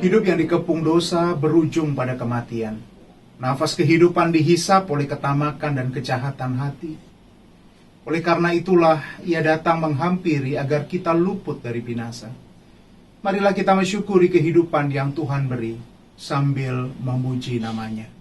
Hidup yang dikepung dosa berujung pada kematian. Nafas kehidupan dihisap oleh ketamakan dan kejahatan hati. Oleh karena itulah ia datang menghampiri agar kita luput dari binasa. Marilah kita mensyukuri kehidupan yang Tuhan beri sambil memuji namanya.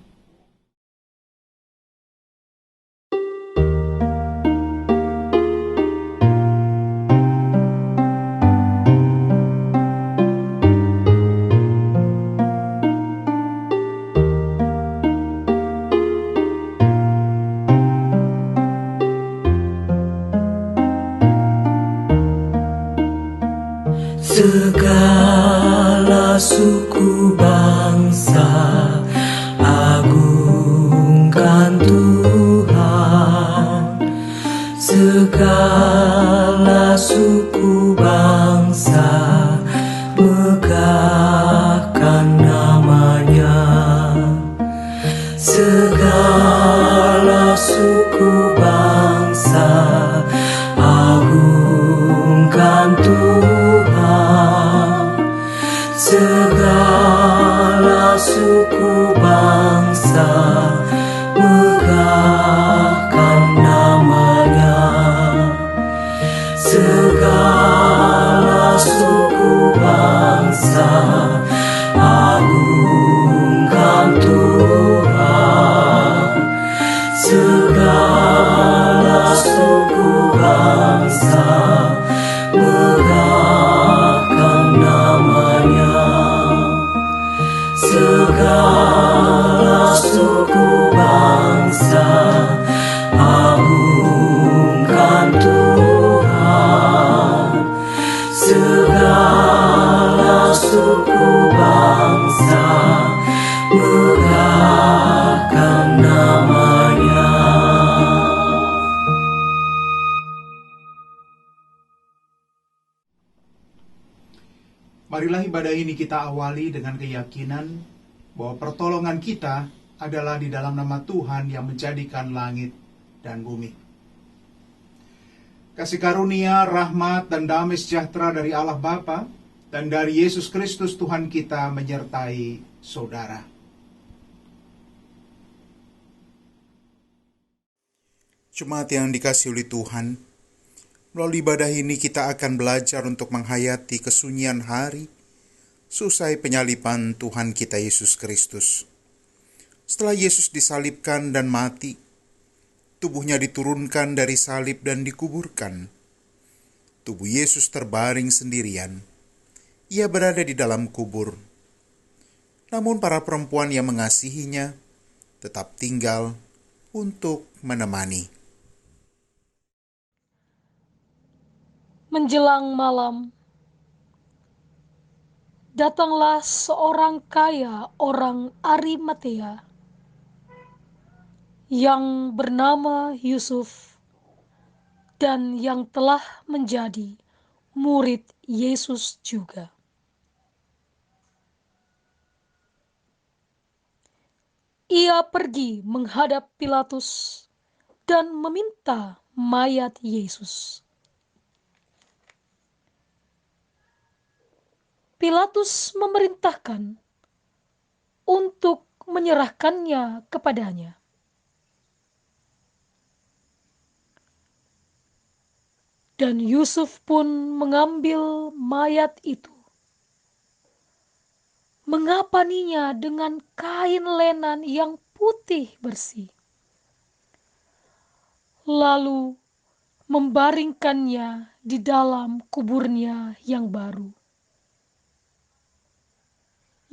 Segala suku bangsa agungkan Tuhan. Segala suku bangsa megahkan namanya. Segala suku bangsa agungkan Tuhan. Segala suku bangsa megahkan namanya. Segala suku bangsa agungkan Tuhan. Segala suku bangsa megahkan namanya. Segala suku bangsa agungkan Tuhan. Segala suku bangsa megahkan namanya. Marilah ibadah ini kita awali dengan keyakinan bahwa pertolongan kita adalah di dalam nama Tuhan yang menjadikan langit dan bumi. Kasih karunia, rahmat, dan damai sejahtera dari Allah Bapa dan dari Yesus Kristus Tuhan kita menyertai saudara. Jemaat yang dikasihi oleh Tuhan, melalui ibadah ini kita akan belajar untuk menghayati kesunyian hari seusai penyaliban Tuhan kita Yesus Kristus. Setelah Yesus disalibkan dan mati, tubuhnya diturunkan dari salib dan dikuburkan. Tubuh Yesus terbaring sendirian. Ia berada di dalam kubur. Namun para perempuan yang mengasihinya tetap tinggal untuk menemani. Menjelang malam, datanglah seorang kaya orang Arimatea yang bernama Yusuf dan yang telah menjadi murid Yesus juga. Ia pergi menghadap Pilatus dan meminta mayat Yesus. Pilatus memerintahkan untuk menyerahkannya kepadanya. Dan Yusuf pun mengambil mayat itu, mengapaninya dengan kain lenan yang putih bersih, lalu membaringkannya di dalam kuburnya yang baru,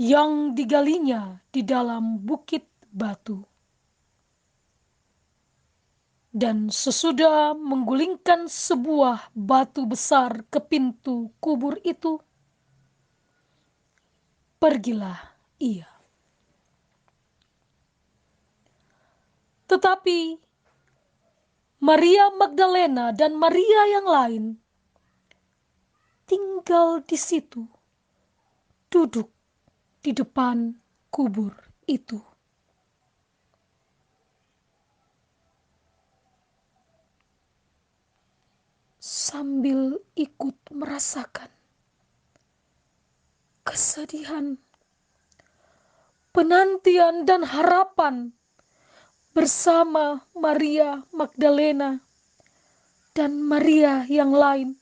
yang digalinya di dalam bukit batu. Dan sesudah menggulingkan sebuah batu besar ke pintu kubur itu, pergilah ia. Tetapi Maria Magdalena dan Maria yang lain tinggal di situ, duduk di depan kubur itu. Sambil ikut merasakan kesedihan penantian dan harapan bersama Maria Magdalena dan Maria yang lain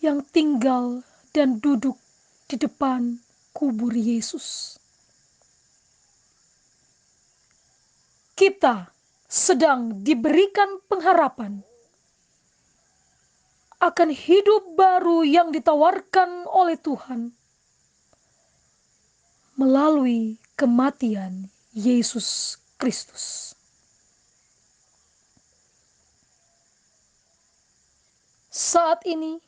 yang tinggal dan duduk di depan kubur Yesus. Kita sedang diberikan pengharapan akan hidup baru yang ditawarkan oleh Tuhan melalui kematian Yesus Kristus. Saat ini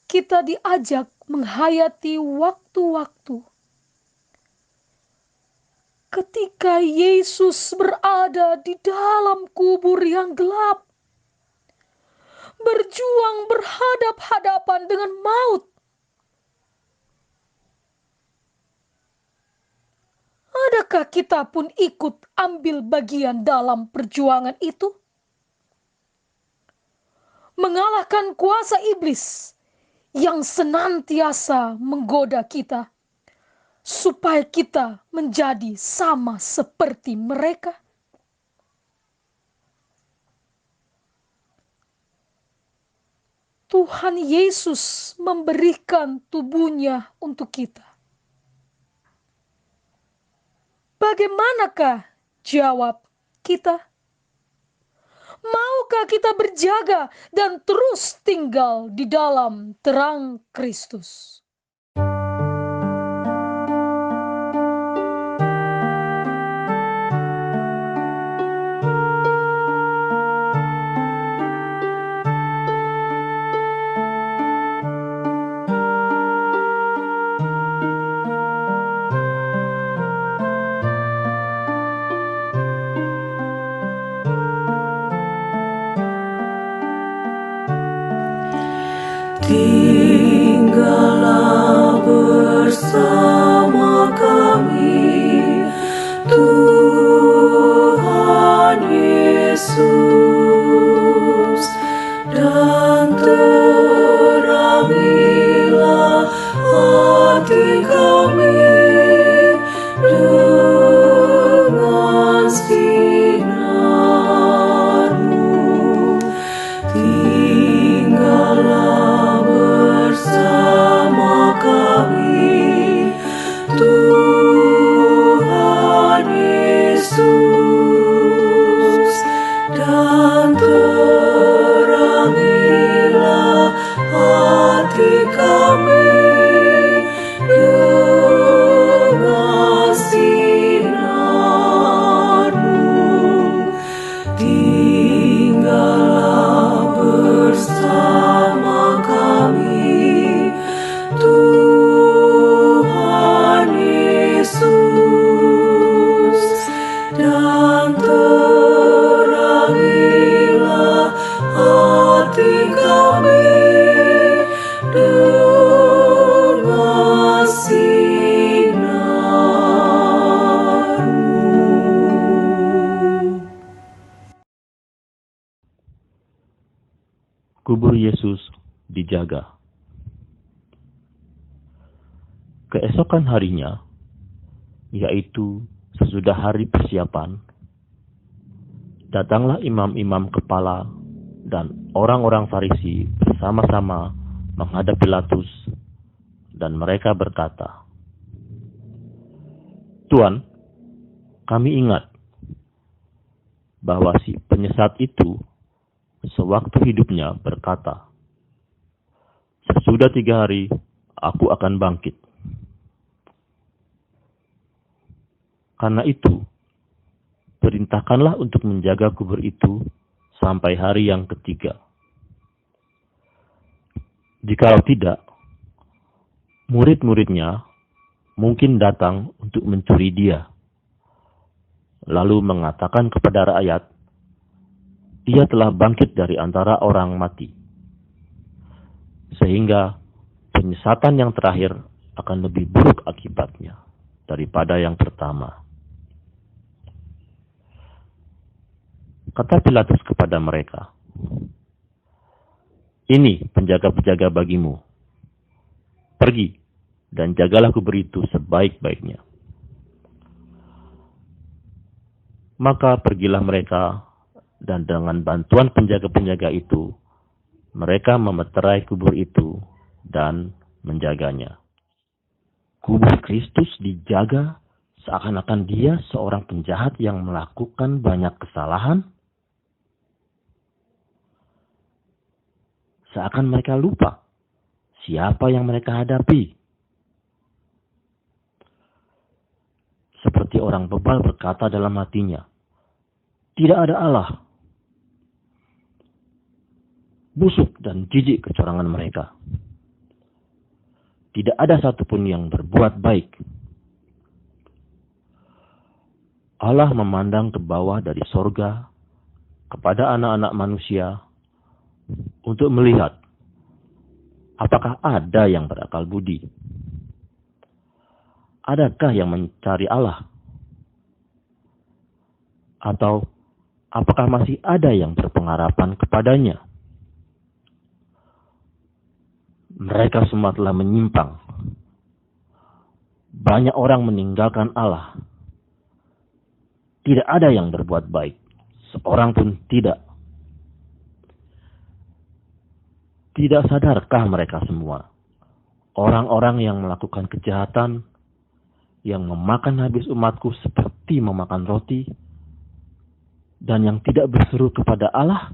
kita diajak menghayati waktu-waktu ketika Yesus berada di dalam kubur yang gelap, berjuang berhadap-hadapan dengan maut. Adakah kita pun ikut ambil bagian dalam perjuangan itu? Mengalahkan kuasa iblis yang senantiasa menggoda kita, supaya kita menjadi sama seperti mereka. Tuhan Yesus memberikan tubuhnya untuk kita. Bagaimanakah jawab kita? Maukah kita berjaga dan terus tinggal di dalam terang Kristus? Tinggallah bersama kami, Tuhan Yesus, dan terangilah hati kami dengan sinar-Mu. Tinggallah bersama kami, Tuhan Yesus, dan terangilah hati kami dengan sinar-Mu. Tinggallah bersama kami, Tuhan Yesus, dan terangilah hati kami dengan sinar-Mu. Kubur Yesus dijaga. Keesokan harinya, yaitu sesudah hari persiapan, datanglah imam-imam kepala dan orang-orang Farisi bersama-sama menghadap Pilatus, dan mereka berkata, "Tuan, kami ingat bahwa si penyesat itu sewaktu hidupnya berkata, 'Sesudah 3 hari, aku akan bangkit.' Karena itu, perintahkanlah untuk menjaga kubur itu sampai hari yang ketiga. Jikalau tidak, murid-muridnya mungkin datang untuk mencuri dia, lalu mengatakan kepada rakyat, 'Ia telah bangkit dari antara orang mati.' Sehingga penyesatan yang terakhir akan lebih buruk akibatnya daripada yang pertama." Kata Pilatus kepada mereka, "Ini penjaga-penjaga bagimu. Pergi dan jagalah kubur itu sebaik-baiknya. Maka pergilah mereka, dan dengan bantuan penjaga-penjaga itu, mereka memeterai kubur itu dan menjaganya. Kubur Kristus dijaga seakan-akan dia seorang penjahat yang melakukan banyak kesalahan. Seakan mereka lupa siapa yang mereka hadapi. Seperti orang bebal berkata dalam hatinya, "Tidak ada Allah." Busuk dan jijik kecurangan mereka. Tidak ada satupun yang berbuat baik. Allah memandang ke bawah dari sorga kepada anak-anak manusia untuk melihat apakah ada yang berakal budi. Adakah yang mencari Allah? Atau apakah masih ada yang berpengharapan kepadanya? Mereka semua telah menyimpang. Banyak orang meninggalkan Allah. Tidak ada yang berbuat baik. Seorang pun tidak. Tidak sadarkah mereka semua? Orang-orang yang melakukan kejahatan, yang memakan habis umatku seperti memakan roti, dan yang tidak berseru kepada Allah?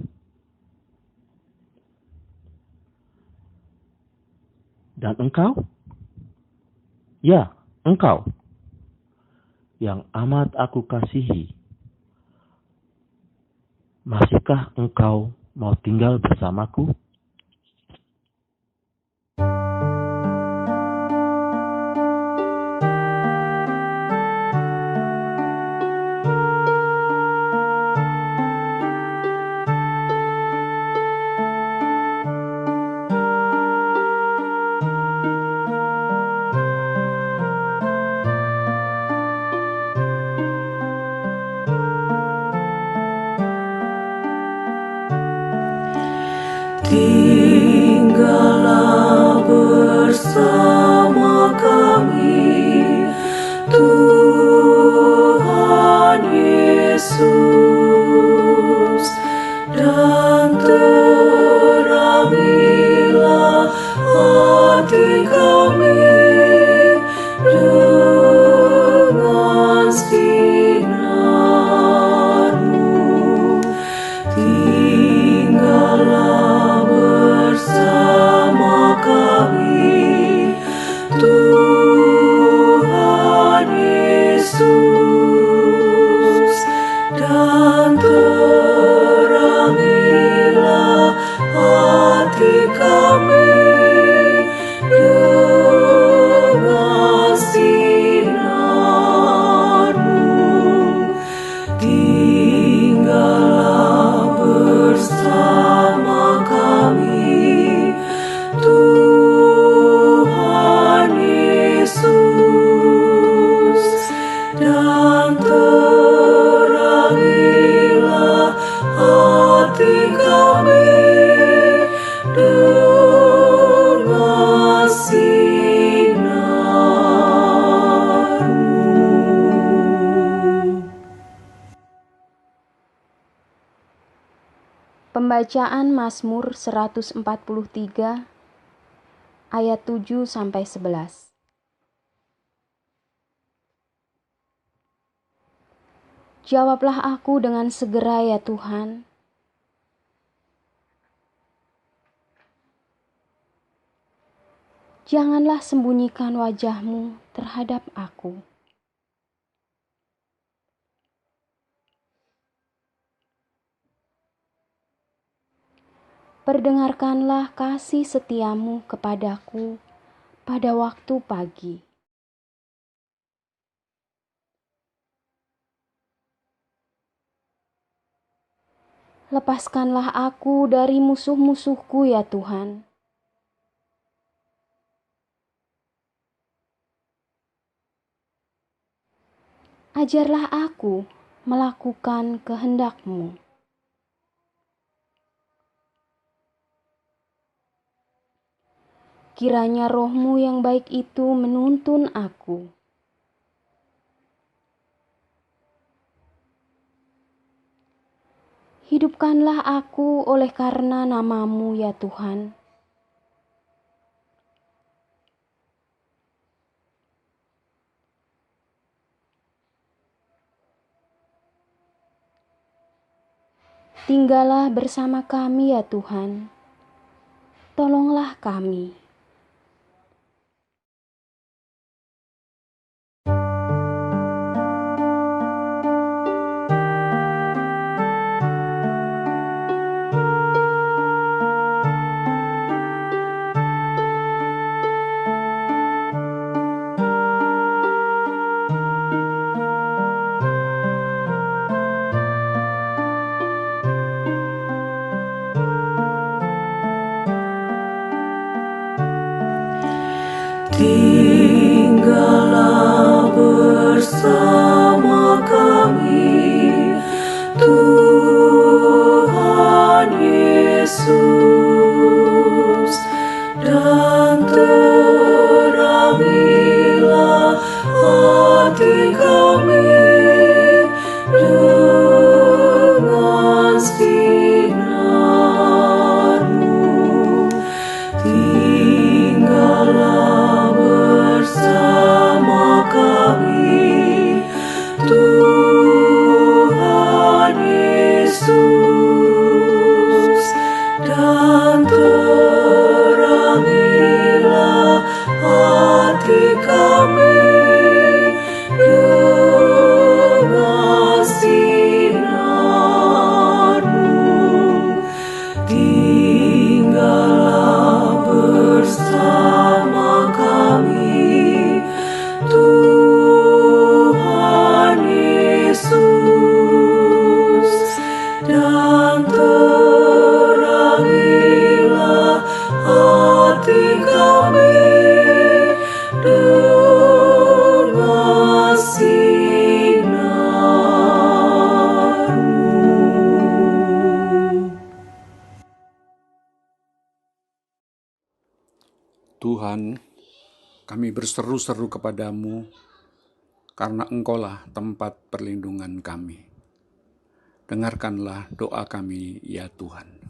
Dan engkau? Ya, engkau yang amat aku kasihi. Masihkah engkau mau tinggal bersamaku? Tinggallah bersama kami, Tuhan Yesus, dan terangilah hati kami dengan sinar-Mu. Tinggallah bersama kami, Tuhan Yesus, dan terangilah hati kami dengan sinar-Mu. Tinggallah bersama kami, Tuhan Yesus, dan terangilah hati kami dengan sinar-Mu. Pembacaan Mazmur 143 ayat 7 sampai 11. Jawablah aku dengan segera ya Tuhan. Janganlah sembunyikan wajah-Mu terhadap aku. Perdengarkanlah kasih setia-Mu kepadaku pada waktu pagi. Lepaskanlah aku dari musuh-musuhku ya Tuhan. Ajarlah aku melakukan kehendak-Mu. Kiranya roh-Mu yang baik itu menuntun aku. Hidupkanlah aku oleh karena nama-Mu ya Tuhan. Tinggallah bersama kami ya Tuhan. Tolonglah kami. Tinggallah bersama kami, Tuhan Yesus, dan terangilah hati kami dengan sinar-Mu. Tinggallah bersama kami, Tuhan Yesus, dan terangilah hati kami dengan sinar-Mu. Tinggallah bersama kami, Tuhan Yesus, dan terangilah hati kami dengan sinar-Mu. Tuhan, kami berseru-seru kepadamu karena Engkaulah tempat perlindungan kami. Dengarkanlah doa kami, ya Tuhan.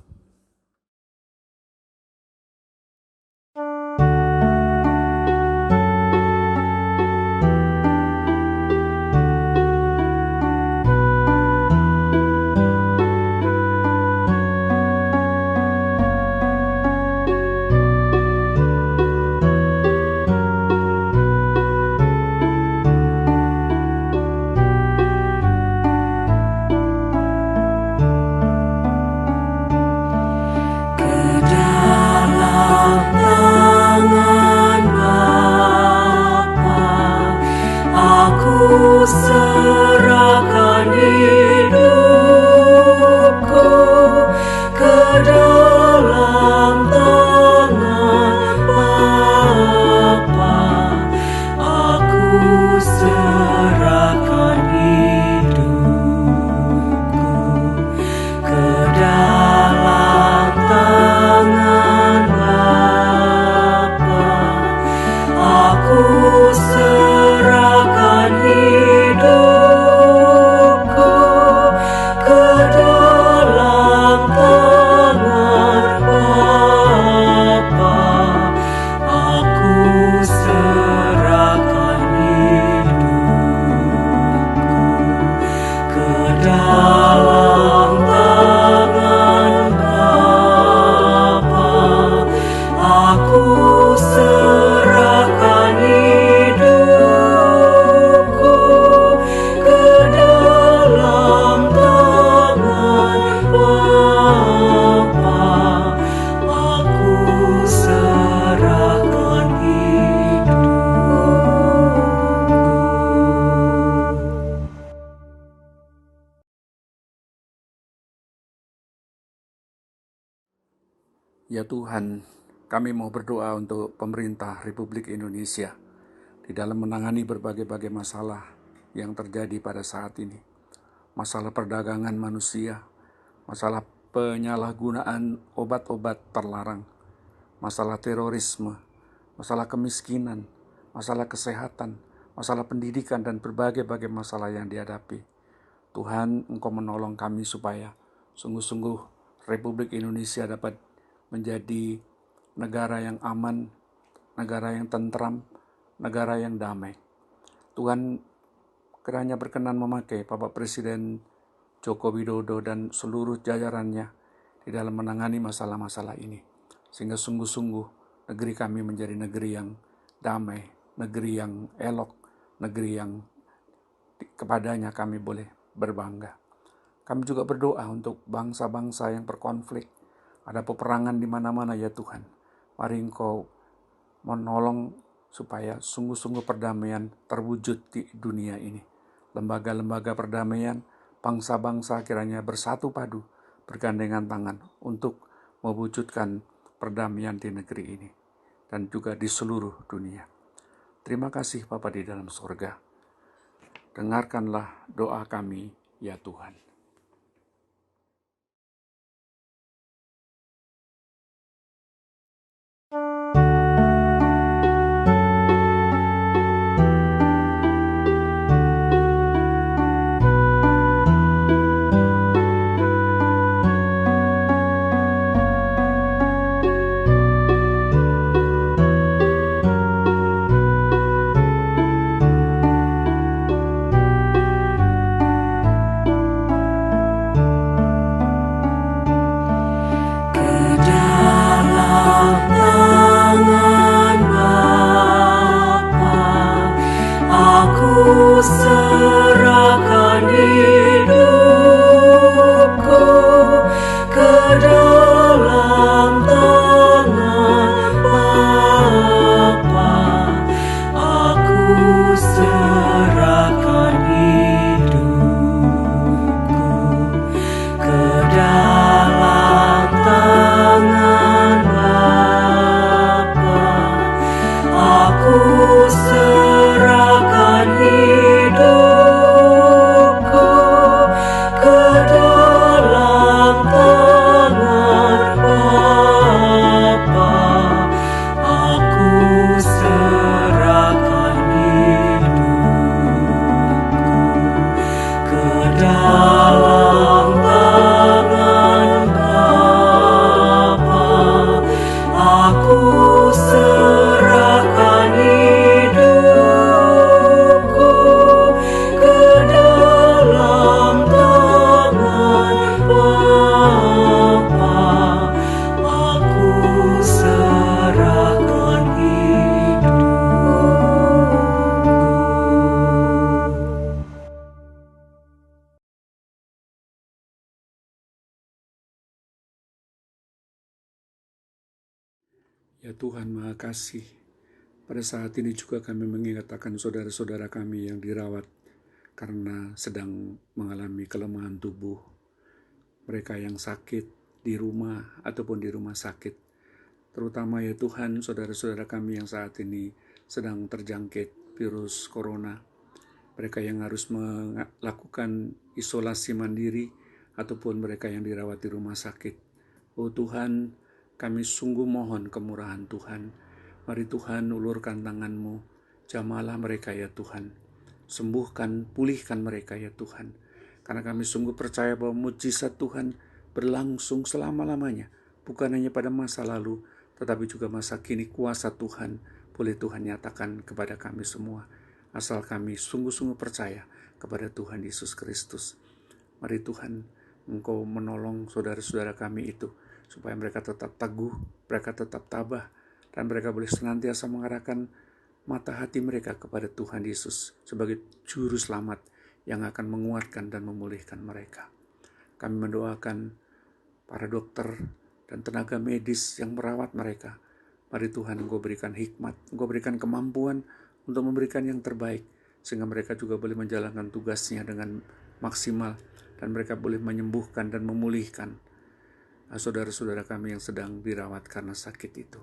Serahkan hidupku ke dalam tangan Bapa. Aku serahkan hidupku ke dalam tangan Bapa. Aku serahkan hidupku ke dalam tangan Bapa. Aku serahkan hidupku ke dalam tangan Bapa. Aku serahkan hidupku ke dalam tangan Bapa. Aku serahkan hidupku. Ya Tuhan, kami mau berdoa untuk pemerintah Republik Indonesia di dalam menangani berbagai-bagai masalah yang terjadi pada saat ini. Masalah perdagangan manusia, masalah penyalahgunaan obat-obat terlarang, masalah terorisme, masalah kemiskinan, masalah kesehatan, masalah pendidikan, dan berbagai-bagai masalah yang dihadapi. Tuhan, Engkau menolong kami supaya sungguh-sungguh Republik Indonesia dapat menjadi negara yang aman, negara yang tentram, negara yang damai. Tuhan kiranya berkenan memakai Bapak Presiden Joko Widodo dan seluruh jajarannya di dalam menangani masalah-masalah ini. Sehingga sungguh-sungguh negeri kami menjadi negeri yang damai, negeri yang elok, negeri yang kepadanya kami boleh berbangga. Kami juga berdoa untuk bangsa-bangsa yang berkonflik. Ada peperangan di mana-mana ya Tuhan. Mari Engkau menolong supaya sungguh-sungguh perdamaian terwujud di dunia ini. Lembaga-lembaga perdamaian, bangsa-bangsa kiranya bersatu padu, bergandengan tangan untuk mewujudkan perdamaian di negeri ini dan juga di seluruh dunia. Terima kasih Bapa di dalam surga. Dengarkanlah doa kami ya Tuhan. Serahkan hidupku ke dalam tangan Bapa. Aku serahkan hidupku ke dalam tangan Bapa. Aku serahkan hidupku ke dalam tangan Bapa. Aku serahkan hidupku ke dalam tangan Bapa. Aku serahkan hidupku ke dalam tangan Bapa. Aku serahkan hidupku. Ya Tuhan Maha Kasih, pada saat ini juga kami mengingat akan saudara-saudara kami yang dirawat karena sedang mengalami kelemahan tubuh. Mereka yang sakit di rumah ataupun di rumah sakit. Terutama ya Tuhan, saudara-saudara kami yang saat ini sedang terjangkit virus corona. Mereka yang harus melakukan isolasi mandiri ataupun mereka yang dirawat di rumah sakit. Oh Tuhan, kami sungguh mohon kemurahan Tuhan. Mari Tuhan ulurkan tangan-Mu. Jamalah mereka ya Tuhan. Sembuhkan, pulihkan mereka ya Tuhan. Karena kami sungguh percaya bahwa mujizat Tuhan berlangsung selama-lamanya. Bukan hanya pada masa lalu, tetapi juga masa kini kuasa Tuhan boleh Tuhan nyatakan kepada kami semua. Asal kami sungguh-sungguh percaya kepada Tuhan Yesus Kristus. Mari Tuhan, Engkau menolong saudara-saudara kami itu, supaya mereka tetap teguh, mereka tetap tabah, dan mereka boleh senantiasa mengarahkan mata hati mereka kepada Tuhan Yesus sebagai juru selamat yang akan menguatkan dan memulihkan mereka. Kami mendoakan para dokter dan tenaga medis yang merawat mereka. Mari Tuhan, Engkau berikan hikmat, Engkau berikan kemampuan untuk memberikan yang terbaik, sehingga mereka juga boleh menjalankan tugasnya dengan maksimal, dan mereka boleh menyembuhkan dan memulihkan saudara-saudara kami yang sedang dirawat karena sakit itu.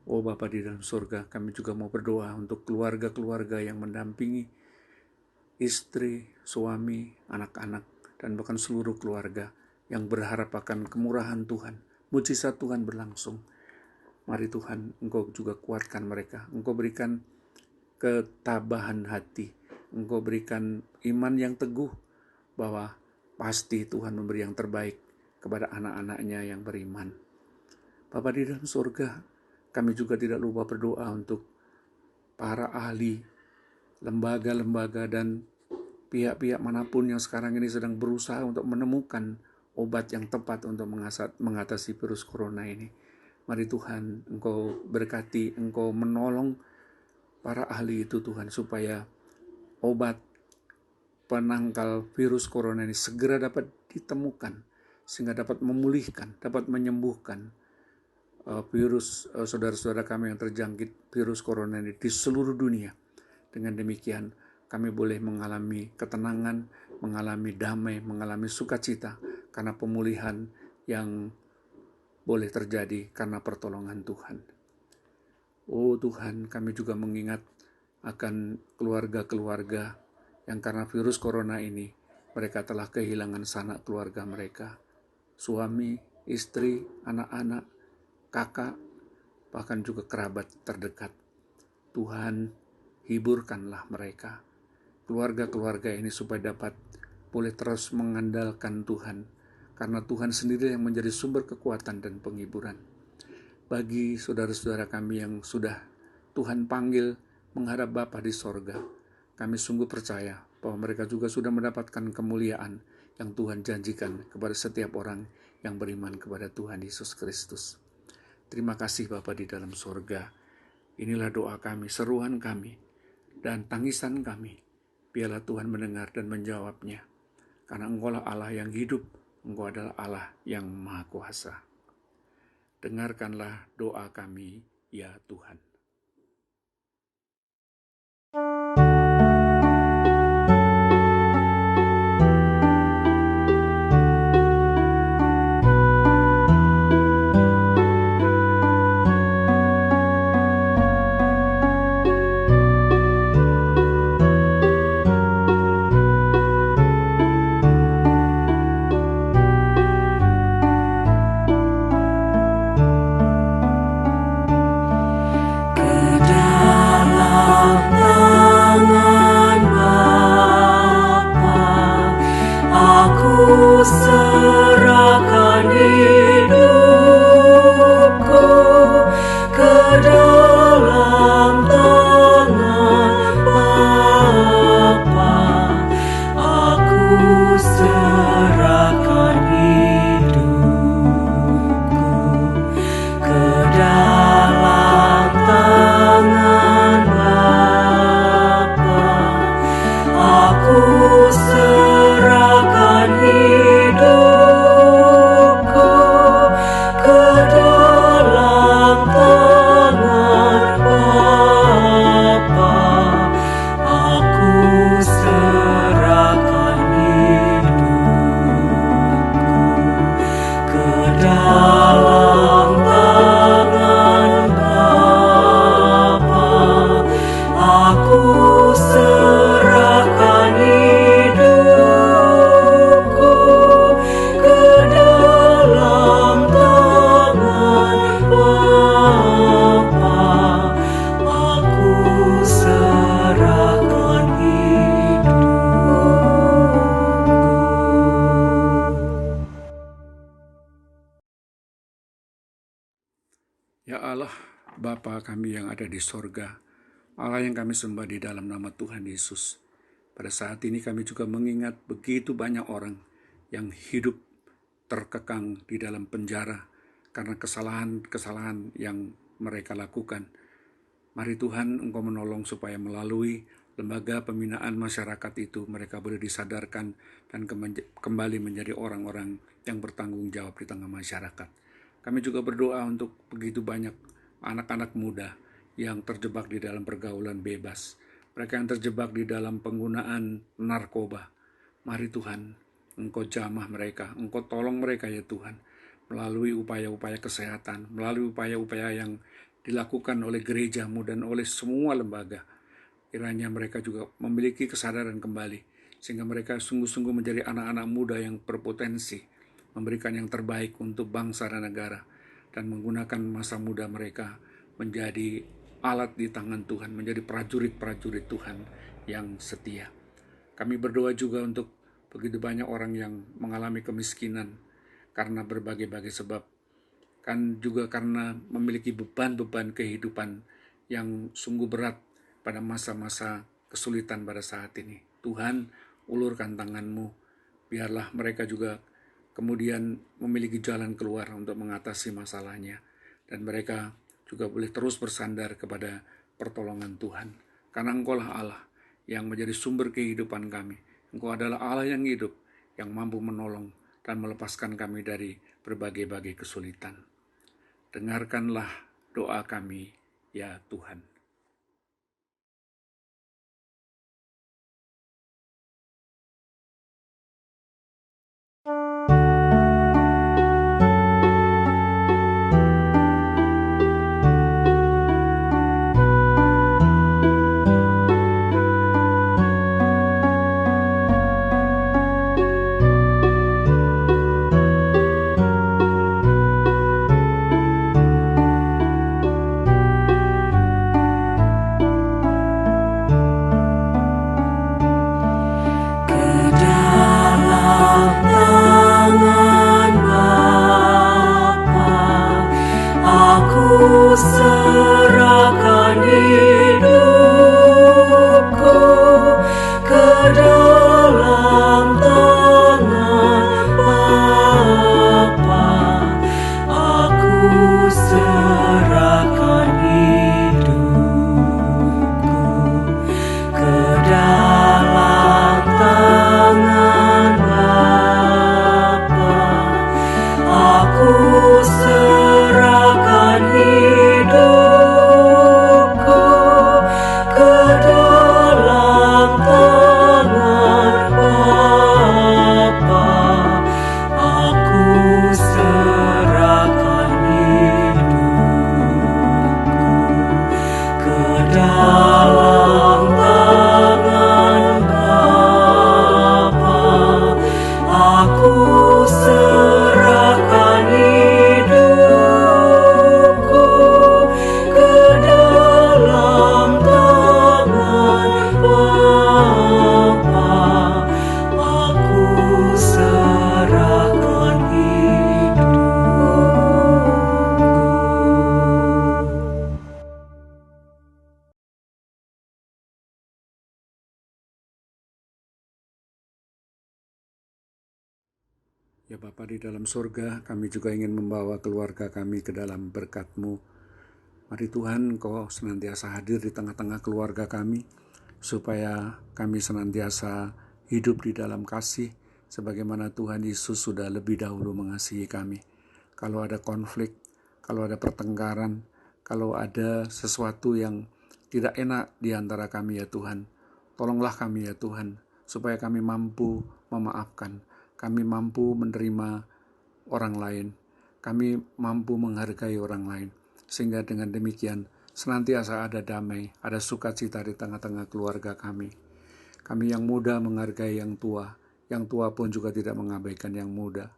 Oh Bapa di dalam surga, kami juga mau berdoa untuk keluarga-keluarga yang mendampingi istri, suami, anak-anak, dan bahkan seluruh keluarga yang berharap akan kemurahan Tuhan, mujizat Tuhan berlangsung. Mari Tuhan, Engkau juga kuatkan mereka. Engkau berikan ketabahan hati. Engkau berikan iman yang teguh bahwa pasti Tuhan memberi yang terbaik kepada anak-anak-Nya yang beriman. Bapa di dalam surga, kami juga tidak lupa berdoa untuk para ahli, lembaga-lembaga dan pihak-pihak manapun yang sekarang ini sedang berusaha untuk menemukan obat yang tepat untuk mengatasi virus corona ini. Mari Tuhan, Engkau berkati, Engkau menolong para ahli itu Tuhan, supaya obat penangkal virus corona ini segera dapat ditemukan, sehingga dapat memulihkan, dapat menyembuhkan saudara-saudara kami yang terjangkit virus corona ini di seluruh dunia. Dengan demikian, kami boleh mengalami ketenangan, mengalami damai, mengalami sukacita karena pemulihan yang boleh terjadi karena pertolongan Tuhan. Oh Tuhan, kami juga mengingat akan keluarga-keluarga yang karena virus corona ini mereka telah kehilangan sanak keluarga mereka. Suami, istri, anak-anak, kakak, bahkan juga kerabat terdekat. Tuhan, hiburkanlah mereka, keluarga-keluarga ini, supaya dapat boleh terus mengandalkan Tuhan, karena Tuhan sendiri yang menjadi sumber kekuatan dan penghiburan. Bagi saudara-saudara kami yang sudah Tuhan panggil menghadap Bapa di sorga, kami sungguh percaya bahwa mereka juga sudah mendapatkan kemuliaan yang Tuhan janjikan kepada setiap orang yang beriman kepada Tuhan Yesus Kristus. Terima kasih Bapa di dalam sorga. Inilah doa kami, seruan kami, dan tangisan kami. Biarlah Tuhan mendengar dan menjawabnya. Karena Engkau lah Allah yang hidup, Engkau adalah Allah yang Maha Kuasa. Dengarkanlah doa kami, ya Tuhan. Serahkan hidupku ke dalam tangan Bapa. Aku serahkan hidupku ke dalam tangan Bapa. Aku serahkan hidupku ke dalam tangan Bapa. Aku serahkan hidupku ke dalam tangan Bapa. Aku serahkan hidupku ke dalam tangan Bapa. Aku serahkan hidupku. Ya Allah, Bapa kami yang ada di sorga, Allah yang kami sembah di dalam nama Tuhan Yesus. Pada saat ini kami juga mengingat begitu banyak orang yang hidup terkekang di dalam penjara karena kesalahan-kesalahan yang mereka lakukan. Mari Tuhan, Engkau menolong supaya melalui lembaga pembinaan masyarakat itu mereka boleh disadarkan dan kembali menjadi orang-orang yang bertanggung jawab di tengah masyarakat. Kami juga berdoa untuk begitu banyak anak-anak muda yang terjebak di dalam pergaulan bebas. Mereka yang terjebak di dalam penggunaan narkoba. Mari Tuhan, Engkau jamah mereka, Engkau tolong mereka ya Tuhan, melalui upaya-upaya kesehatan, melalui upaya-upaya yang dilakukan oleh gerejamu dan oleh semua lembaga. Kiranya mereka juga memiliki kesadaran kembali, sehingga mereka sungguh-sungguh menjadi anak-anak muda yang berpotensi, memberikan yang terbaik untuk bangsa dan negara. dan menggunakan masa muda mereka menjadi alat di tangan Tuhan, menjadi prajurit-prajurit Tuhan yang setia. Kami berdoa juga untuk begitu banyak orang yang mengalami kemiskinan karena berbagai-bagai sebab, kan juga karena memiliki beban-beban kehidupan yang sungguh berat pada masa-masa kesulitan pada saat ini. Tuhan, ulurkan tangan-Mu, biarlah mereka juga kemudian memiliki jalan keluar untuk mengatasi masalahnya, dan mereka juga boleh terus bersandar kepada pertolongan Tuhan. Karena Engkau-lah Allah yang menjadi sumber kehidupan kami. Engkau adalah Allah yang hidup, yang mampu menolong dan melepaskan kami dari berbagai-bagai kesulitan. Dengarkanlah doa kami, ya Tuhan. Serahkan hidupku ke dalam tangan Bapa. Aku serahkan hidupku ke dalam tangan Bapa. Aku serahkan hidupku ke dalam tangan Bapa. Aku serahkan hidupku ke dalam tangan Bapa. Aku serahkan hidupku ke dalam tangan Bapa. Aku serahkan hidupku. Ya Bapa di dalam surga, kami juga ingin membawa keluarga kami ke dalam berkat-Mu. Mari Tuhan, Engkau senantiasa hadir di tengah-tengah keluarga kami, supaya kami senantiasa hidup di dalam kasih, sebagaimana Tuhan Yesus sudah lebih dahulu mengasihi kami. Kalau ada konflik, kalau ada pertengkaran, kalau ada sesuatu yang tidak enak di antara kami ya Tuhan, tolonglah kami ya Tuhan, supaya kami mampu memaafkan, kami mampu menerima orang lain, kami mampu menghargai orang lain, sehingga dengan demikian senantiasa ada damai, ada sukacita di tengah-tengah keluarga kami. Kami yang muda menghargai yang tua pun juga tidak mengabaikan yang muda.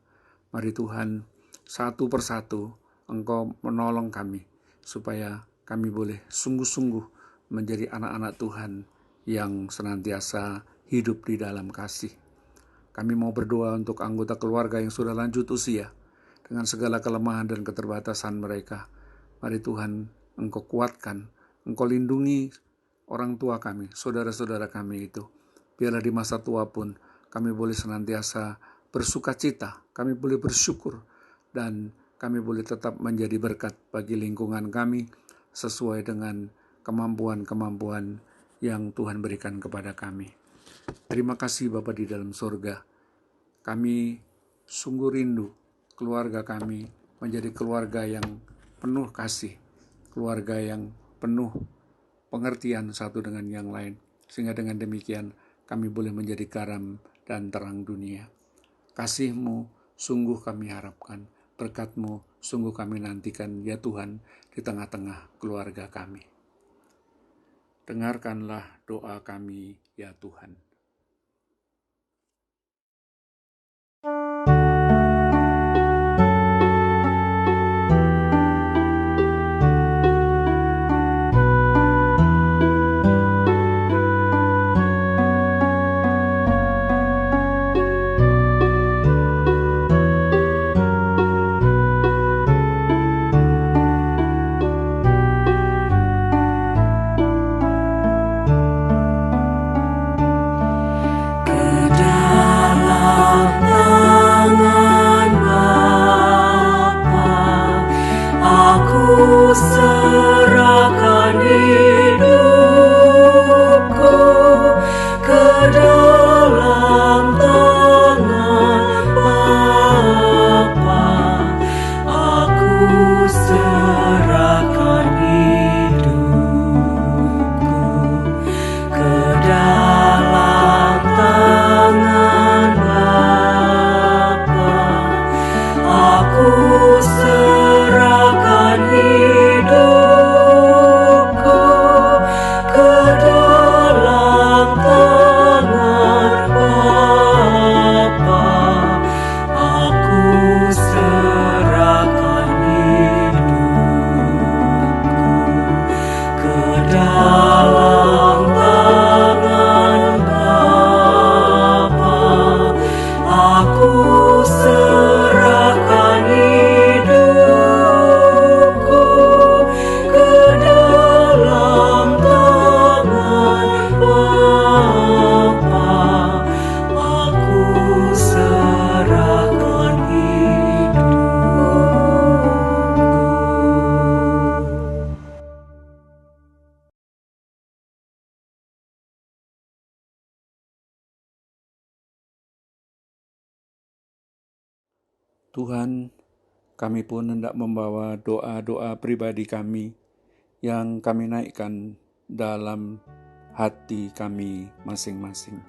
Mari Tuhan, satu persatu Engkau menolong kami, supaya kami boleh sungguh-sungguh menjadi anak-anak Tuhan yang senantiasa hidup di dalam kasih. Kami mau berdoa untuk anggota keluarga yang sudah lanjut usia, dengan segala kelemahan dan keterbatasan mereka. Mari Tuhan, Engkau kuatkan, Engkau lindungi orang tua kami, saudara-saudara kami itu. Biarlah di masa tua pun kami boleh senantiasa bersukacita, kami boleh bersyukur, dan kami boleh tetap menjadi berkat bagi lingkungan kami sesuai dengan kemampuan-kemampuan yang Tuhan berikan kepada kami. Terima kasih Bapa di dalam surga. Kami sungguh rindu keluarga kami menjadi keluarga yang penuh kasih, keluarga yang penuh pengertian satu dengan yang lain, sehingga dengan demikian kami boleh menjadi garam dan terang dunia. Kasih-Mu sungguh kami harapkan, berkat-Mu sungguh kami nantikan ya Tuhan di tengah-tengah keluarga kami. Dengarkanlah doa kami ya Tuhan. Tuhan, kami pun hendak membawa doa-doa pribadi kami yang kami naikkan dalam hati kami masing-masing.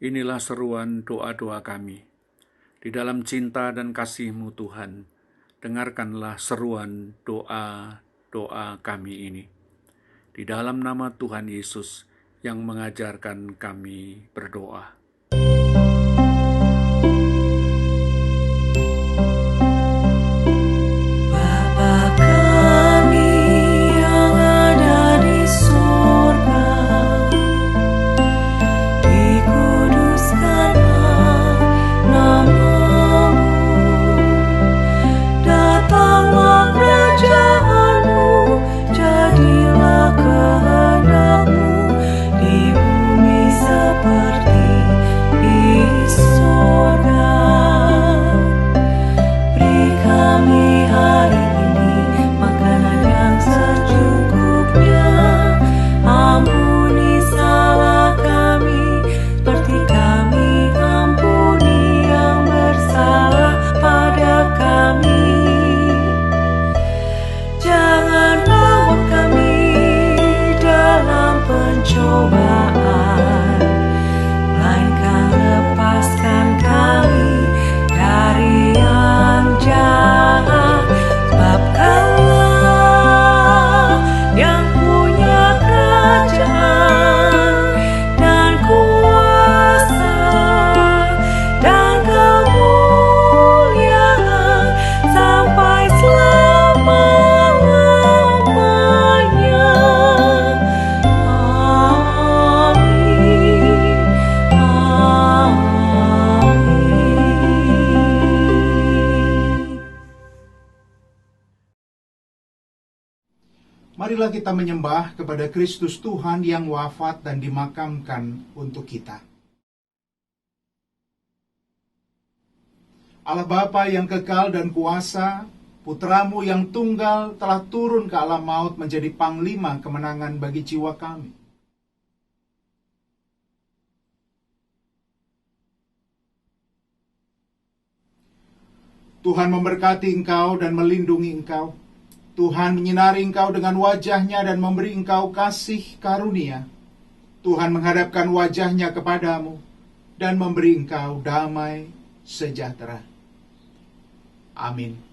Inilah seruan doa-doa kami. Di dalam cinta dan kasih-Mu Tuhan, dengarkanlah seruan doa-doa kami ini. Di dalam nama Tuhan Yesus yang mengajarkan kami berdoa. Bapa kami yang ada di surga, dikuduskanlah nama-Mu, datanglah kerajaan-Mu, jadilah kehendak-Mu di bumi seperti di surga. Beri kami hari ini makanan yang secukupnya. Ampuni salah kami, seperti kami ampuni yang bersalah pada kami. Jangan bawa kami dalam pencobaan, melainkan lepaskan kami dari yang jahat. Sebab Kaulah yang punya kerajaan dan kuasa dan kemuliaan sampai selama-lamanya. Amin. Amin. Marilah kita menyembah kepada Kristus Tuhan yang wafat dan dimakamkan untuk kita. Allah Bapa yang kekal dan kuasa, Putra-Mu yang tunggal telah turun ke alam maut menjadi panglima kemenangan bagi jiwa kami. Tuhan memberkati engkau dan melindungi engkau. Tuhan menyinari engkau dengan wajah-Nya dan memberi engkau kasih karunia. Tuhan menghadapkan wajah-Nya kepadamu dan memberi engkau damai sejahtera. Amin.